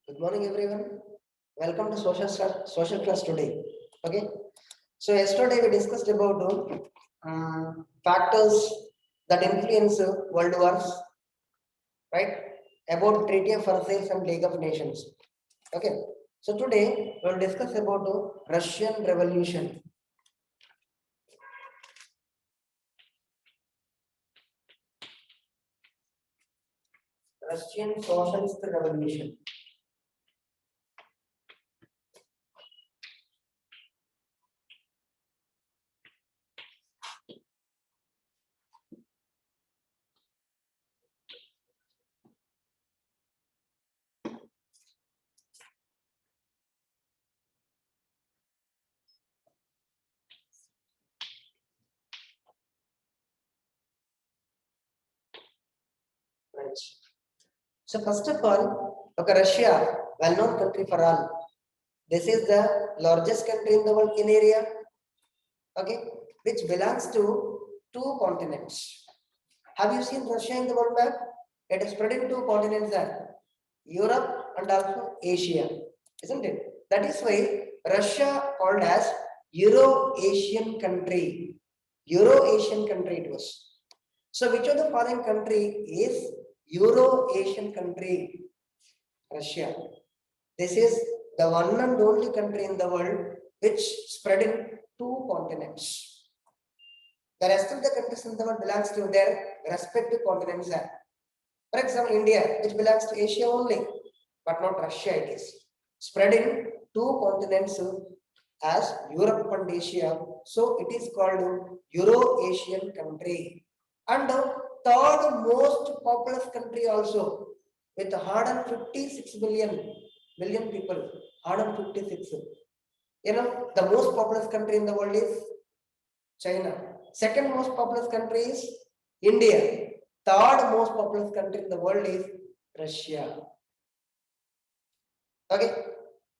Good morning, everyone. Welcome to social class today. Okay. So yesterday we discussed about factors that influence world wars, right? About Treaty of Versailles and League of Nations. Okay. So today we will discuss about Russian Revolution. Russian Socialist Revolution. Right. So first of all, okay, Russia, well-known country for all. This is the largest country in the world in area, okay, which belongs to two continents. Have you seen Russia in the world map? It is spread in two continents there, Europe and also Asia, isn't it? That is why Russia called as Euro-Asian country. Euro-Asian country it was. So which of the following country is Euro-Asian country? Russia. This is the one and only country in the world which spread in two continents. The rest of the countries in the world belongs to their respective continents. For example, India, which belongs to Asia only, but not Russia it is. Spread in two continents as Europe and Asia. So it is called Euro-Asian country. And the third most populous country also, with 156 million people. 156. You know, the most populous country in the world is China. Second most populous country is India. Third most populous country in the world is Russia. Okay.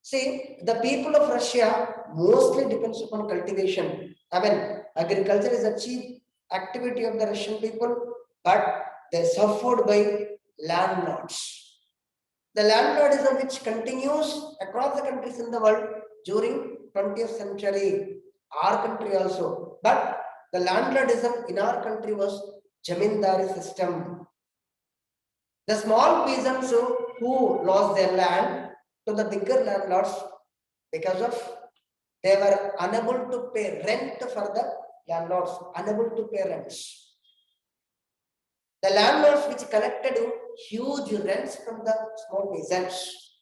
See, the people of Russia mostly depends upon cultivation. I mean, agriculture is a chief activity of the Russian people, but they suffered by landlords. The landlordism which continues across the countries in the world during 20th century, our country also. But the landlordism in our country was Jamindari system. The small peasants who lost their land to the bigger landlords because of they were unable to pay rent for the landlords, unable to pay rents. The landlords which collected huge rents from the small peasants,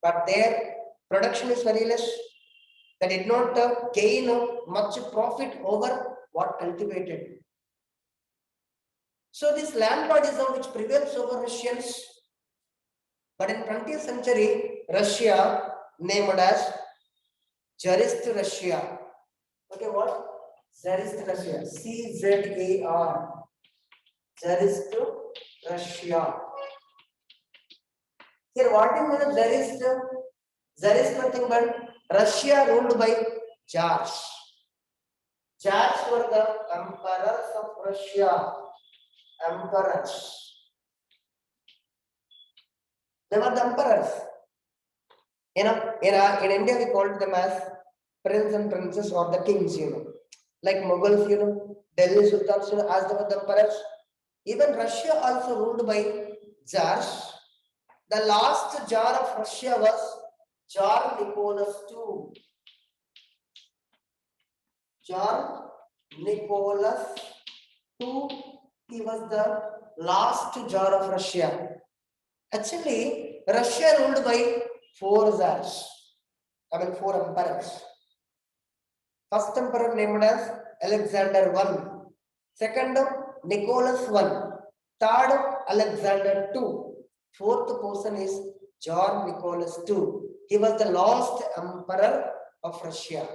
but their production is very less. They did not gain much profit over what cultivated. So this landlordism which prevails over Russians, but in 20th century, Russia named as Tsarist Russia. Okay, what? Tsarist Russia. CZAR. Tsarist Russia. Here, what is mean of Tsarist? Tsarist nothing but Russia ruled by Tsars. Tsars were the emperors of Russia. Emperors. They were the emperors. You know, in India we called them as prince and princess or the kings, you know. Like Mughals, you know, Delhi Sultans, you know, as they were the emperors. Even Russia also ruled by Tsars. The last Tsar of Russia was Tsar Nicholas II. Tsar Nicholas II, he was the last Tsar of Russia. Actually, Russia ruled by four Tsars. I mean, four emperors. First emperor named as Alexander I. Second, Nicholas I. Third, Alexander II. Fourth person is John Nicholas II. He was the last emperor of Russia.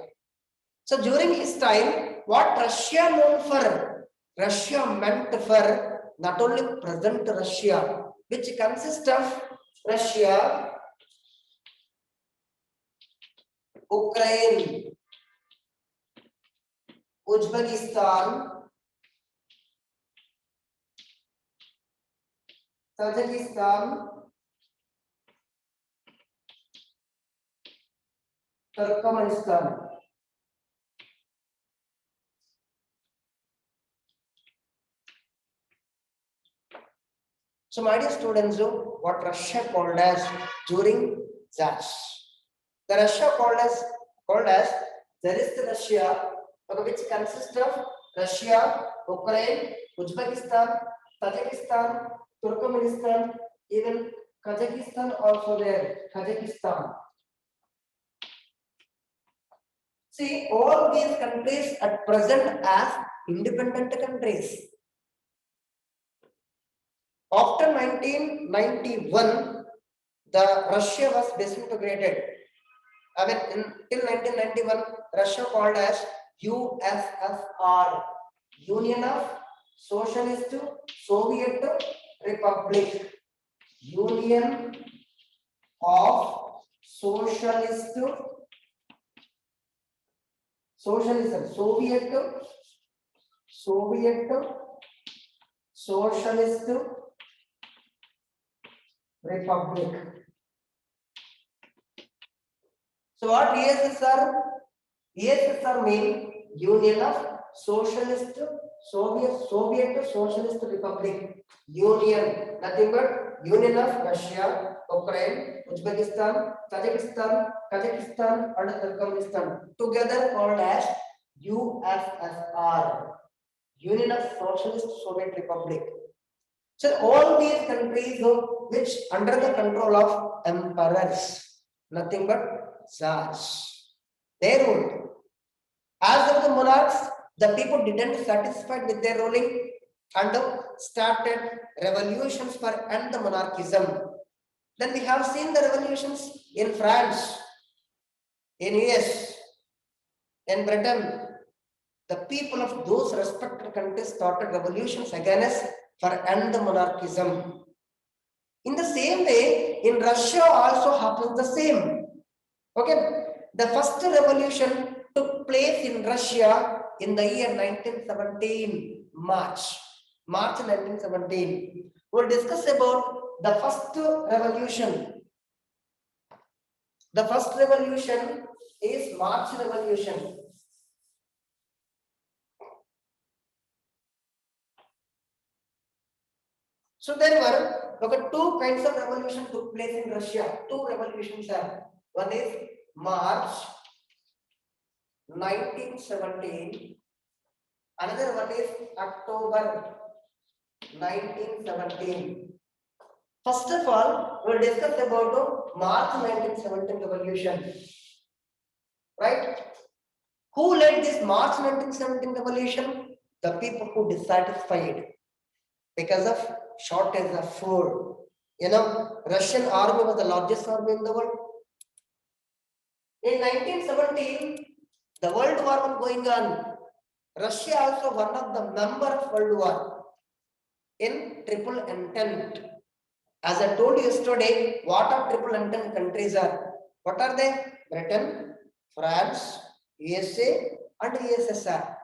So during his time, what Russia known for? Russia meant for not only present Russia, which consists of Russia, Ukraine, Uzbekistan, Tajikistan, Turkmenistan. So my dear students, what Russia called as during Tsars. The Russia called as there is the Russia, which consists of Russia, Ukraine, Uzbekistan, Tajikistan, Turkmenistan, even Kazakhstan also there. Kazakhstan. See, all these countries at present as independent countries. After 1991, the Russia was disintegrated. I mean, until 1991, Russia called as USSR, Union of Socialist Soviet Republic. Union of Socialist Socialism, Soviet Socialist Republic. So what ESSR? ESSR means Union of Socialist Soviet Socialist Republic. Union, nothing but Union of Russia, Ukraine, Uzbekistan, Kazakhstan, and Turkmenistan, together called as USSR, Union of Socialist Soviet Republic. So all these countries which under the control of emperors, nothing but Tsars, they ruled. As of the monarchs, the people didn't satisfied with their ruling and started revolutions for end the monarchism. Then we have seen the revolutions in France, in US, in Britain. The people of those respected countries started revolutions against for end the monarchism. In the same way, in Russia also happens the same. Okay, the first revolution took place in Russia in the year 1917, March 1917. We'll discuss about the first revolution. The first revolution is March Revolution. So there were two kinds of revolution took place in Russia. Two revolutions are. One is March 1917. Another one is October 1917. First of all, we'll discuss about March 1917 revolution. Right? Who led this March 1917 revolution? The people who dissatisfied because of shortage of food. You know, Russian army was the largest army in the world. In 1917, the World War was going on. Russia also one of the member of World War in triple entente. As I told you yesterday, what are triple entente countries are? What are they? Britain, France, USA, and USSR.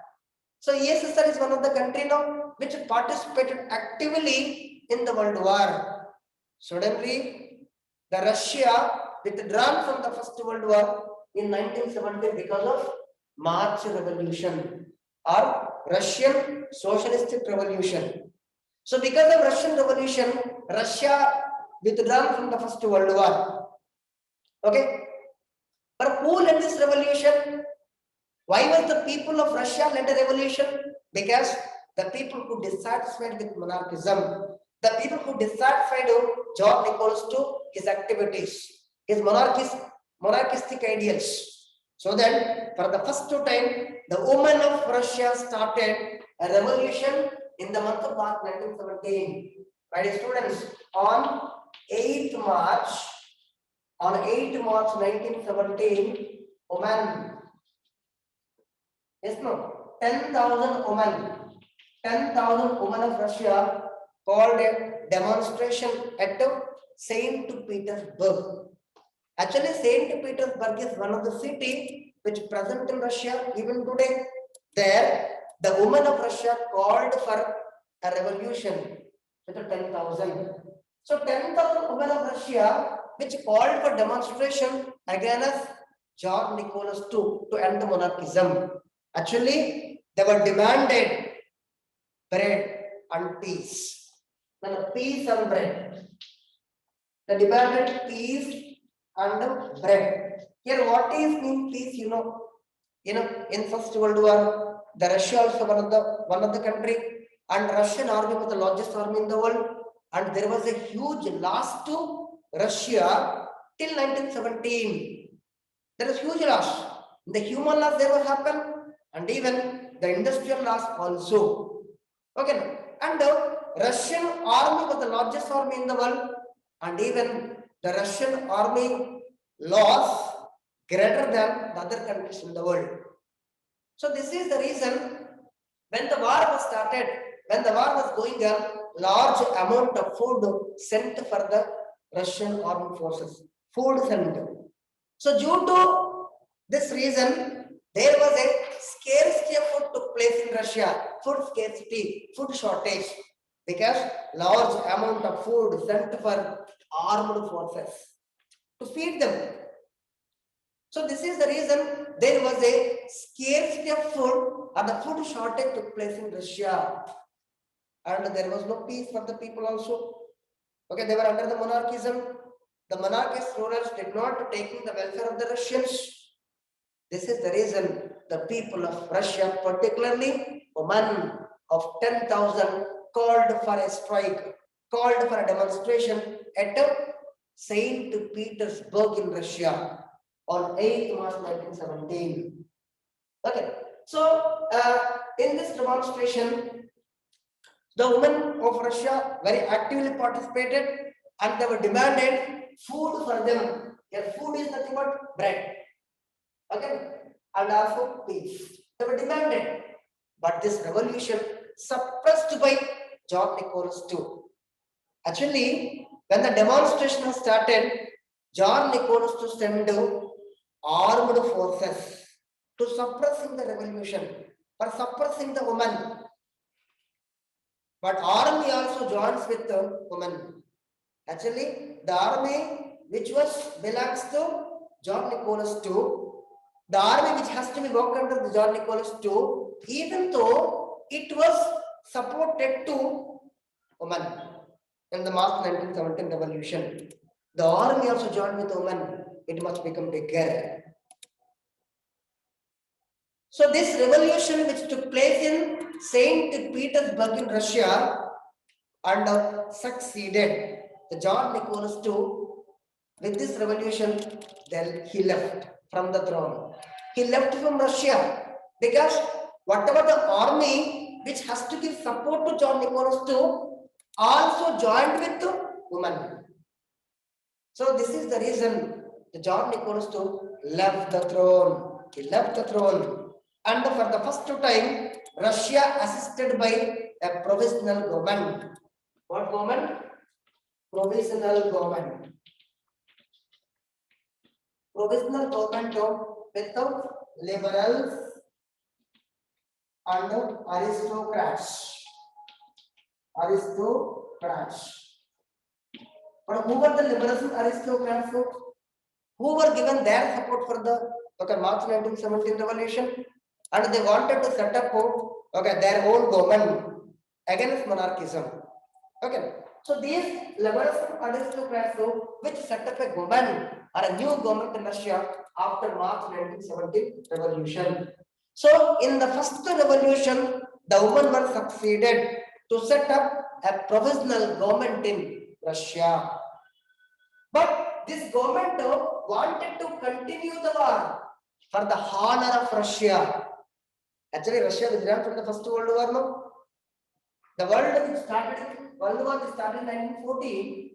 So USSR is one of the country now which participated actively in the World War. Suddenly, the Russia withdrawn from the First World War in 1917 because of March Revolution or Russian Socialistic Revolution. So because of Russian Revolution, Russia withdrawn from the First World War. Okay. But who led this revolution? Why was the people of Russia led a revolution? Because the people who dissatisfied with monarchism, the people who dissatisfied John Nicholas to his activities, his monarchistic ideals. So then, for the first time, the women of Russia started a revolution in the month of March 1917. My dear students, on 8th March 1917, women, yes, no, 10,000 women of Russia called a demonstration at Saint Petersburg. Actually, Saint Petersburg is one of the city which present in Russia even today. There, the women of Russia called for a revolution with 10,000. So 10,000 women of Russia which called for demonstration against John Nicholas II to end the monarchism. Actually, they were demanded bread and peace. Now, peace and bread. They demanded peace and bread. Here, what is mean peace? You know, in First World War, the Russia also one of the country, and Russian army was the largest army in the world, and there was a huge loss to Russia till 1917. There was huge loss. The human loss there was happened, and even the industrial loss also. Okay, and the Russian army was the largest army in the world, and even the Russian army loss greater than the other countries in the world. So this is the reason when the war was started, when the war was going on, large amount of food sent for the Russian armed forces. Food sent. So due to this reason, there was a scarcity of food took place in Russia. Food scarcity, food shortage, because large amount of food sent for armed forces to feed them. So this is the reason there was a scarcity of food and the food shortage took place in Russia. And there was no peace for the people also. Okay, they were under the monarchism. The monarchist rulers did not take the welfare of the Russians. This is the reason the people of Russia, particularly women of 10,000, called for a strike, called for a demonstration at St. Petersburg in Russia on 8th March 1917. Okay, so in this demonstration, the women of Russia very actively participated, and they were demanded food for them. Their food is nothing but bread. Okay, and also peace. They were demanded, but this revolution suppressed by John Nicholas II. Actually, when the demonstration was started, John Nicholas II sent armed forces to suppressing the revolution, for suppressing the women. But army also joins with the women. Actually, the army which belongs to John Nicholas II, the army which has to be worked under the John Nicholas II, even though it was supported to women in the March 1917 revolution, the army also joined with women. It must become bigger. So this revolution which took place in St. Petersburg in Russia and succeeded. The John Nicholas II, with this revolution, then he left from the throne. He left from Russia because whatever the army which has to give support to John Nicholas II also joined with the women. So this is the reason the John Nicholas II left the throne. He left the throne. And for the first time, Russia assisted by a provisional government. What government? Provisional government. Provisional government with the liberals and aristocrats. Aristocrats. But who were the liberals and aristocrats? Who were given their support for the March 1917 revolution? And they wanted to set up their own government against monarchism. Okay, so these liberals and aristocrats which set up a government or a new government in Russia after March 1917 revolution. So in the first revolution, the women were succeeded to set up a provisional government in Russia. But this government wanted to continue the war for the honor of Russia. Actually, Russia withdrew from the First World War. No? The World War started in 1914,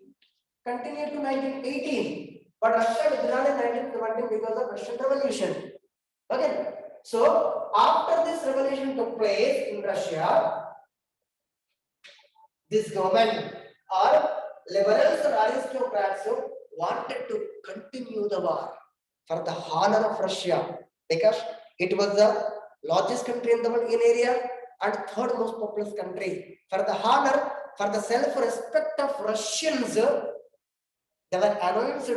continued to 1918. But Russia withdrew in 1917 because of Russian Revolution. Okay. So, after this revolution took place in Russia, this government or liberals or aristocrats wanted to continue the war for the honor of Russia because it was the largest country in the world in area and third most populous country. For the honor, for the self-respect of Russians, they were announced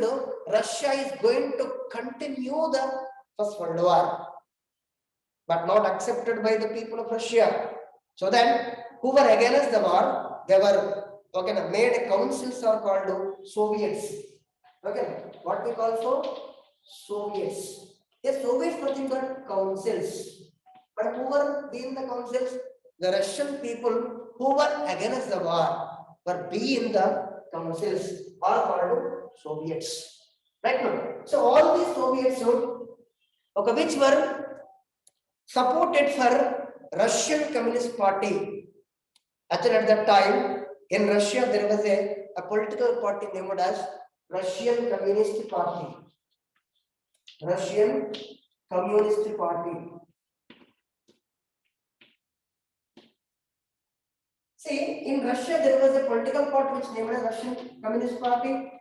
Russia is going to continue the First World War, but not accepted by the people of Russia. So then, who were against the war, they were made councils are called Soviets. Okay, what we call for Soviets. The Soviets nothing but councils. But who were in the councils? The Russian people who were against the war were be in the councils are called Soviets. Right now. So all these Soviets which were supported for Russian Communist Party. Actually, at that time in Russia there was a political party named as Russian Communist Party. Russian Communist Party. See, in Russia there was a political party which named as Russian Communist Party.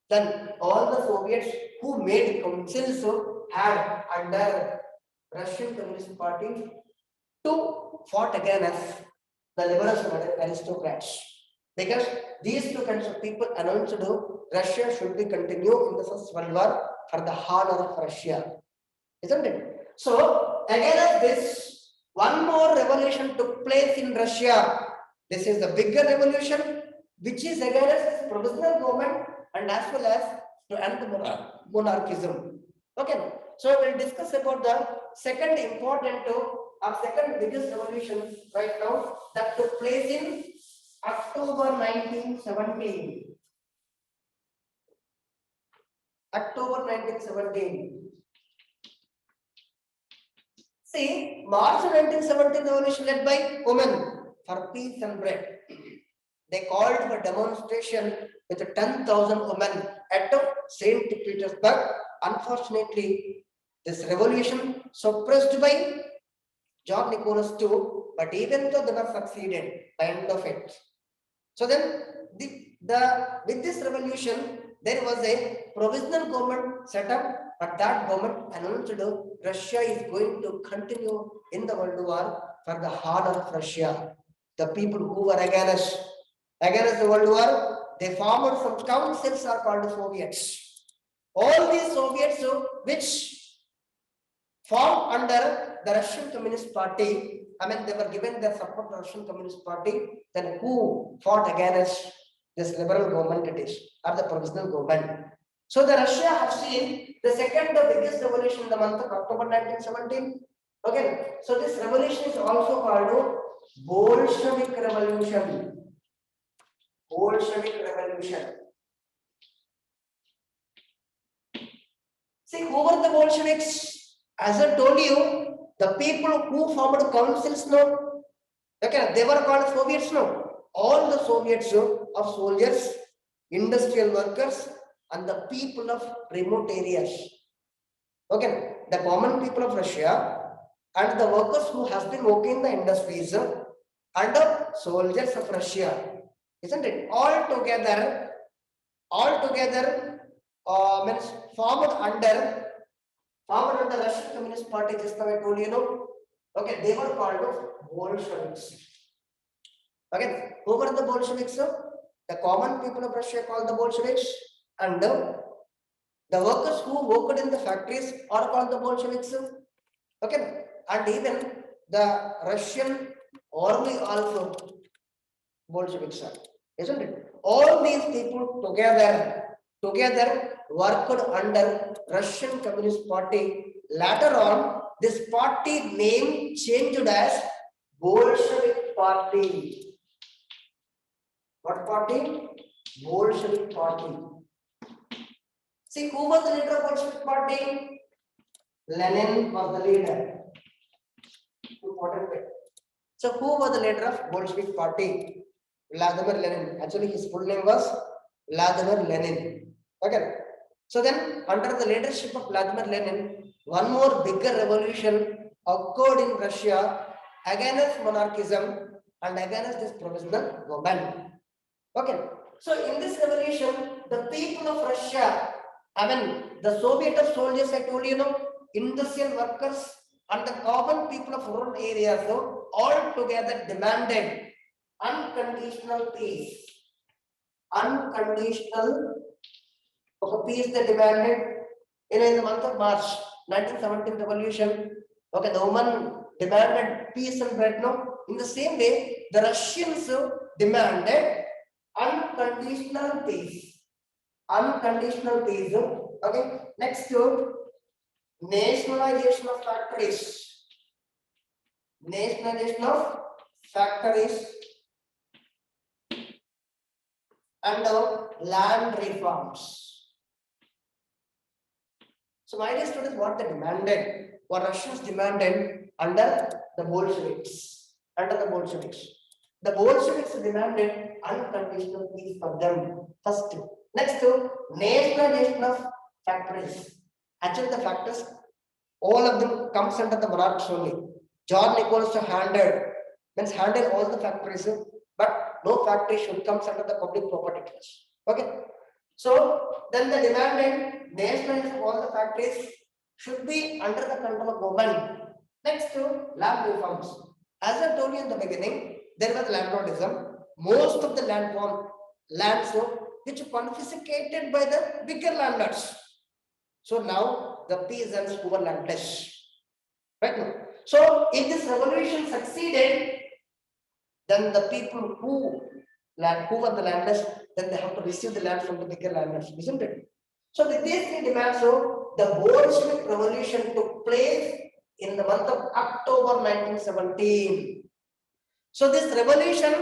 Then all the Soviets who made councils had under Russian Communist Party to fought against the liberals and aristocrats. Because these two kinds of people announced Russia should be continue in the First World War for the honor of Russia. Isn't it? So against this, one more revolution took place in Russia. This is the bigger revolution, which is against this provisional government and as well as to end the monarchism. Okay. So we'll discuss about the second important or second biggest revolution right now that took place in October 1917. October 1917. See, March 1917 revolution led by women for peace and bread. They called for demonstration with 10,000 women at St. Petersburg. Unfortunately, this revolution suppressed by John Nicholas II, but even though they were succeeded by end of it. So then with this revolution, there was a provisional government set up, but that government announced Russia is going to continue in the World War for the honor of Russia. The people who were against the World War, they formed some councils are called Soviets. All these Soviets which formed under the Russian Communist Party, they were given their support to Russian Communist Party, then who fought against this liberal government it is, or the provisional government. So the Russia have seen the second biggest revolution in the month of October 1917. Okay, so this revolution is also called Bolshevik Revolution. Bolshevik Revolution. See, who were the Bolsheviks? As I told you, the people who formed councils now, okay, they were called Soviets now. All the Soviets of soldiers, industrial workers, and the people of remote areas. Okay, the common people of Russia and the workers who has been working in the industries and the soldiers of Russia, isn't it? All together means formed under Russian Communist Party. Just now I told you, okay, they were called Bolsheviks. Okay, who were the Bolsheviks? The common people of Russia called the Bolsheviks, and the workers who worked in the factories are called the Bolsheviks. Okay, and even the Russian army also Bolsheviks are, isn't it? All these people together worked under Russian Communist Party. Later on, this party name changed as Bolshevik Party. What party? Bolshevik Party. See, who was the leader of Bolshevik Party? Lenin was the leader. Important bit. So, who was the leader of Bolshevik Party? Vladimir Lenin. Actually, his full name was Vladimir Lenin. Okay. So then, under the leadership of Vladimir Lenin, one more bigger revolution occurred in Russia against monarchism and against this provisional government. Okay. So in this revolution, the people of Russia, the Soviet of soldiers, I told you, industrial workers and the common people of rural areas, all together demanded unconditional peace. unconditional peace they demanded in the month of March 1917 revolution. Okay, the woman demanded peace and bread. No, in the same way, the Russians demanded unconditional peace. Unconditional peace. Okay, next to nationalization of factories. Nationalization of factories and land reforms. So my dear students, what they demanded, what Russians demanded under the Bolsheviks. The Bolsheviks demanded unconditional peace for them. First. Next, nationalization of factories. Actually, the factors, all of them comes under the monarchs only. John Nichols handed all the factories, but no factory should come under the public property trust. Okay. So then they demanded nationalization of all the factories should be under the control of government. Next to land reforms. As I told you in the beginning, there was landlordism. Most of the lands which confiscated by the bigger landlords. So now the peasants who were landless. Right now. So if this revolution succeeded, then the people who were the landless, then they have to receive the land from the bigger landlords, isn't it? So with these three demands, the Bolshevik revolution took place in the month of October 1917. So this revolution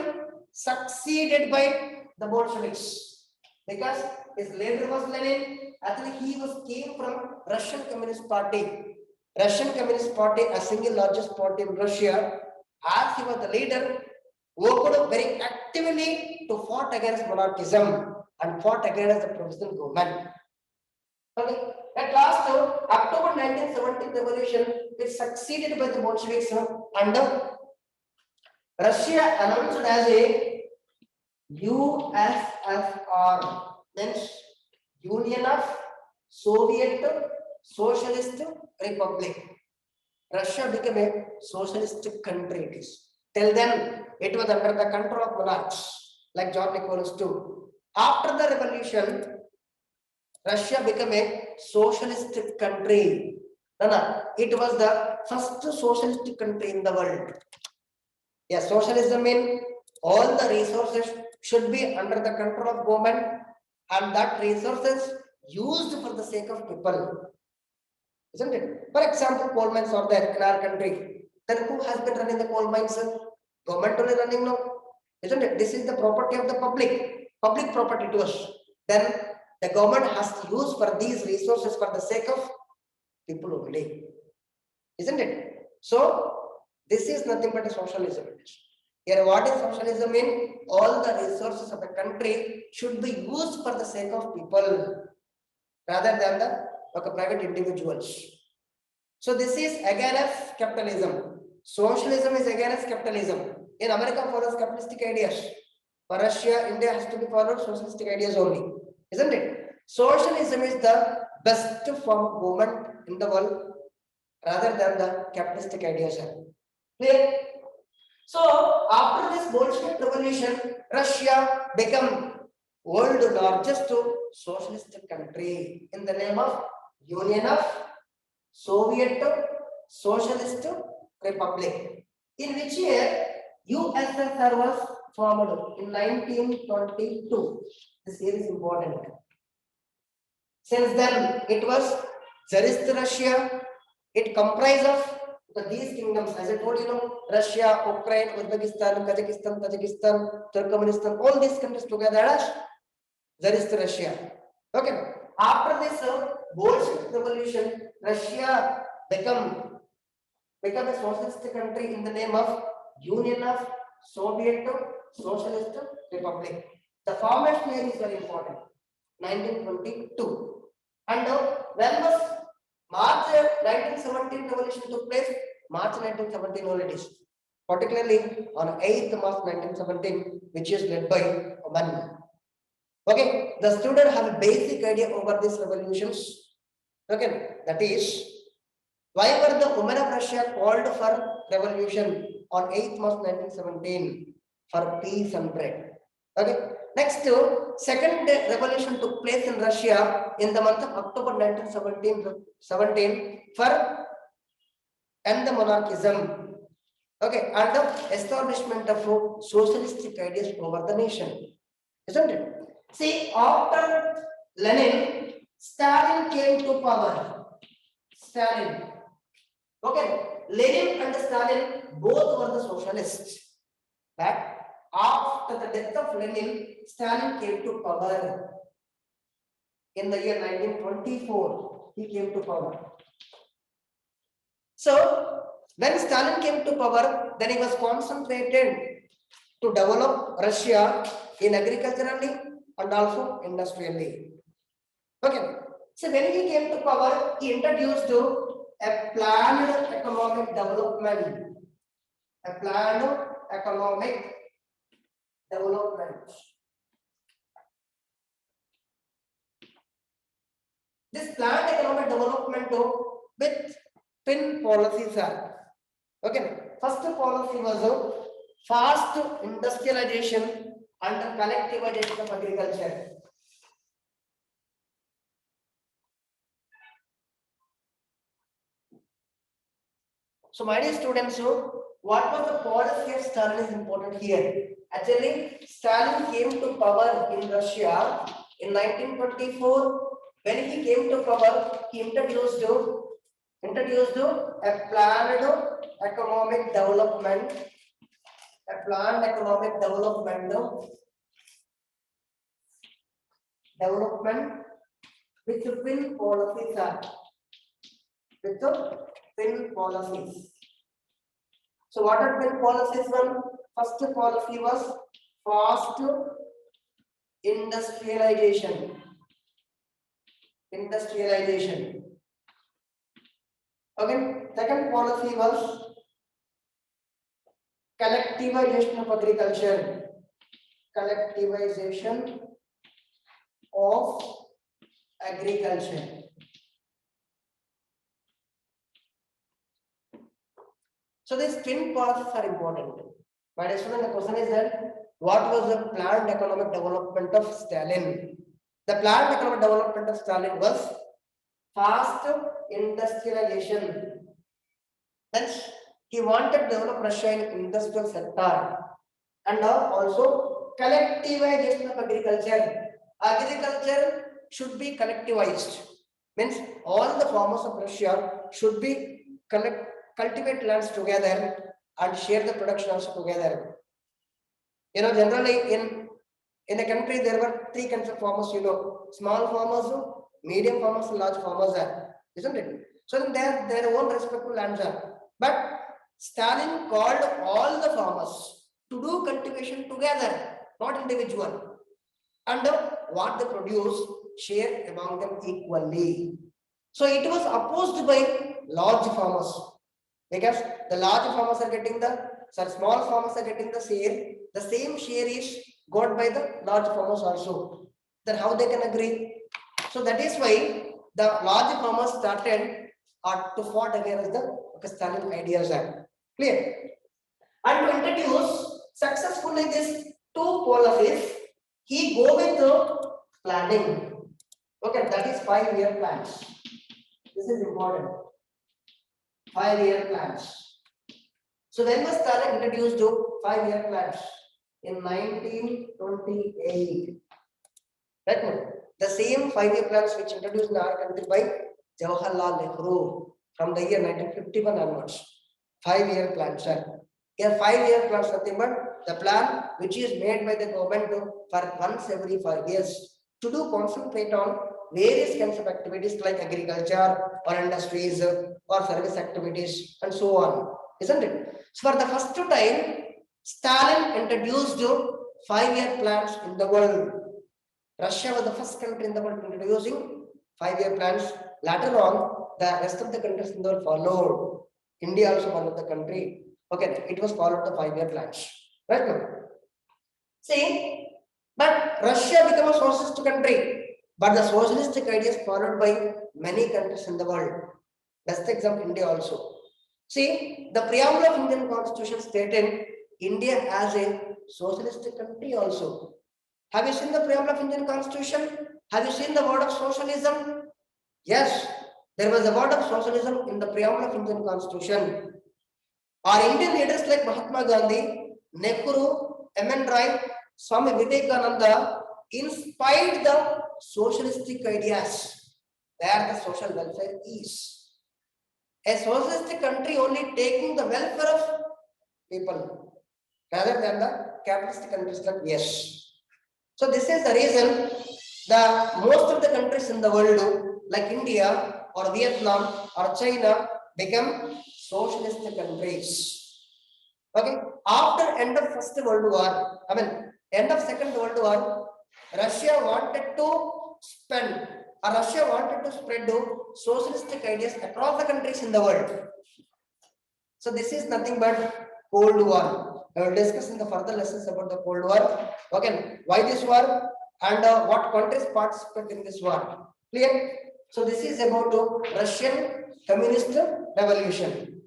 succeeded by the Bolsheviks because his leader was Lenin. Actually, he came from Russian Communist Party. Russian Communist Party, a single largest party in Russia. As he was the leader, worked very actively to fought against monarchism and fought against the provisional government. Okay. At last, October 1917 revolution, it succeeded by the Bolsheviks and Russia announced as a USSR, means Union of Soviet Socialist Republic. Russia became a socialist country. It is. Till then, it was under the control of monarchs like John Nicholas II. After the revolution, Russia became a socialist country. It was the first socialist country in the world. Yes, socialism means all the resources should be under the control of government and that resources used for the sake of people. Isn't it? For example, coal mines are there in our country. Then who has been running the coal mines? Government only running now. Isn't it? This is the property of the public. Public property to us. Then the government has to use for these resources for the sake of people only. Isn't it? So, this is nothing but a socialism. Here, what is socialism mean? All the resources of the country should be used for the sake of people rather than the private individuals. So, this is against capitalism. Socialism is against capitalism. In America, follows capitalistic ideas. For Russia, India has to be followed socialistic ideas only. Isn't it? Socialism is the best form of government in the world rather than the capitalistic ideas. Clear? So, after this Bolshevik revolution, Russia became world largest socialist country in the name of Union of Soviet Socialist Republic. In which year USSR was formed in 1922. This year is important. Since then, it was Tsarist Russia. It comprised of these kingdoms, as I told you, Russia, Ukraine, Uzbekistan, Kazakhstan, Tajikistan, Turkmenistan, all these countries together as Tsarist Russia. Okay. After this Bolshevik revolution, Russia became a socialist country in the name of Union of Soviet Socialist Republic. The formation here is very important. 1922. And when was March 1917 revolution took place? March 1917 only it is. Particularly on 8th March 1917, which is led by Oman. Okay, the student have a basic idea over these revolutions. Okay, that is, why were the women of Russia called for revolution on 8th March 1917 for peace and bread? Okay, Next, second revolution took place in Russia in the month of October 1917 for end the monarchism. Okay, and the establishment of socialistic ideas over the nation, isn't it? See, after Lenin, Stalin came to power. Stalin. Okay, Lenin and Stalin both were the socialists. But after the death of Lenin, Stalin came to power. In the year 1924, he came to power. So, when Stalin came to power, then he was concentrated to develop Russia in agriculturally and also industrially. Okay. So when he came to power, he introduced a planned economic development. A planned economic development. This planned economic development with twin policies are. Okay. First policy was fast industrialization and collectivization of agriculture. So, my dear students, what was the policy of Stalin is important here. Actually, Stalin came to power in Russia in 1924. When he came to power, he introduced a planned economic development. A planned economic development with the twin policies are. With the twin policies. So what are twin policies? One first policy was fast industrialization. Industrialization. Okay. Second policy was collectivization of agriculture. Collectivization of agriculture. So these twin policies are important. But the question is that what was the planned economic development of Stalin? The planned economic development of Stalin was fast industrialization. Then he wanted to develop Russia in industrial sector and also collectivization of agriculture. Agriculture should be collectivized. Means all the farmers of Russia should be cultivate lands together and share the production also together. You know, generally in a country there were three kinds of farmers. You know, small farmers, medium farmers, and large farmers are, isn't it? So then their own respective lands are. But Stalin called all the farmers to do cultivation together, not individual, and what they produce share among them equally. So it was opposed by large farmers. Because the large farmers are getting small farmers are getting the same share is got by the large farmers also. Then how they can agree? So that is why the large farmers started to fought against the Stalin ideas are clear. And to introduce successfully these two policies, he go with the planning. Okay, that is 5-year plans. This is important. 5-year plans. So when was Stalin introduced to 5-year plans? In 1928. Right? The same 5-year plans which introduced in our country by Jawaharlal Nehru from the year 1951 onwards. 5-year plans, sir. Here 5-year plans nothing but the plan which is made by the government for once every 5 years to do concentrate on various kinds of activities like agriculture or industries or service activities and so on, isn't it? So for the first time, Stalin introduced 5-year plans in the world. Russia was the first country in the world introducing 5-year plans. Later on, the rest of the countries in the world followed. India also one of the country. Okay, it was followed the 5-year plans. Right now. See, but Russia became a socialist country. But the socialistic ideas followed by many countries in the world. Best example, India also. See, the preamble of Indian Constitution stated India as a socialistic country also. Have you seen the preamble of Indian Constitution? Have you seen the word of socialism? Yes, there was a word of socialism in the preamble of Indian Constitution. Our Indian leaders like Mahatma Gandhi, Nehru, M.N. Roy, Swami Vivekananda inspired the socialistic ideas where the social welfare is. A socialistic country only taking the welfare of people rather than the capitalist countries like yes. So this is the reason the most of the countries in the world like India or Vietnam or China become socialist countries. Okay, after end of First World War, end of Second World War, Russia wanted to spend or Russia wanted to spread socialistic ideas across the countries in the world. So this is nothing but Cold War. I will discuss in the further lessons about the Cold War. Okay, why this war and what countries participate in this war. Clear? So this is about Russian Communist Revolution.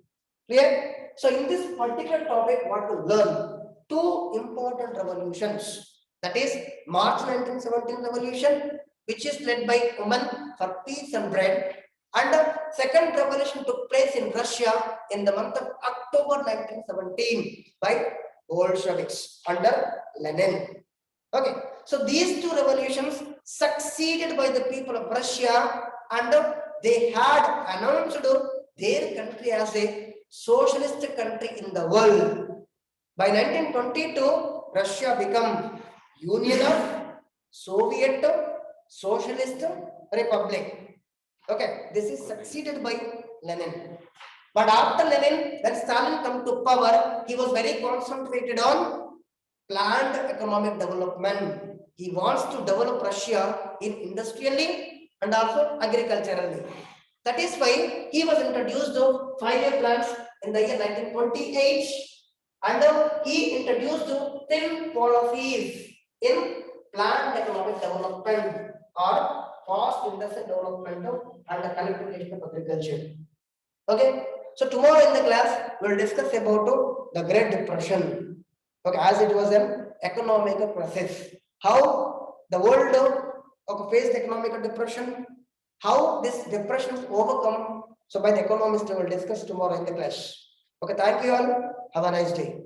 Clear? So in this particular topic, what to learn? Two important revolutions. That is March 1917 revolution, which is led by women for peace and bread. And the second revolution took place in Russia in the month of October 1917 by Bolsheviks under Lenin. Okay, so these two revolutions succeeded by the people of Russia, and they had announced their country as a socialist country in the world. By 1922, Russia became Union of Soviet Socialist Republic. Okay, this is succeeded by Lenin. But after Lenin, when Stalin come to power, he was very concentrated on planned economic development. He wants to develop Russia in industrially and also agriculturally. That is why he was introduced to 5-year plans in the year 1928, and he introduced thin policies in planned economic development or fast industrial development and the collectivization of agriculture. Okay, so tomorrow in the class we will discuss about the Great Depression. Okay, as it was an economic process, how the world faced economic depression, how this depression is overcome. So by the economists we will discuss tomorrow in the class. Okay, thank you all. Have a nice day.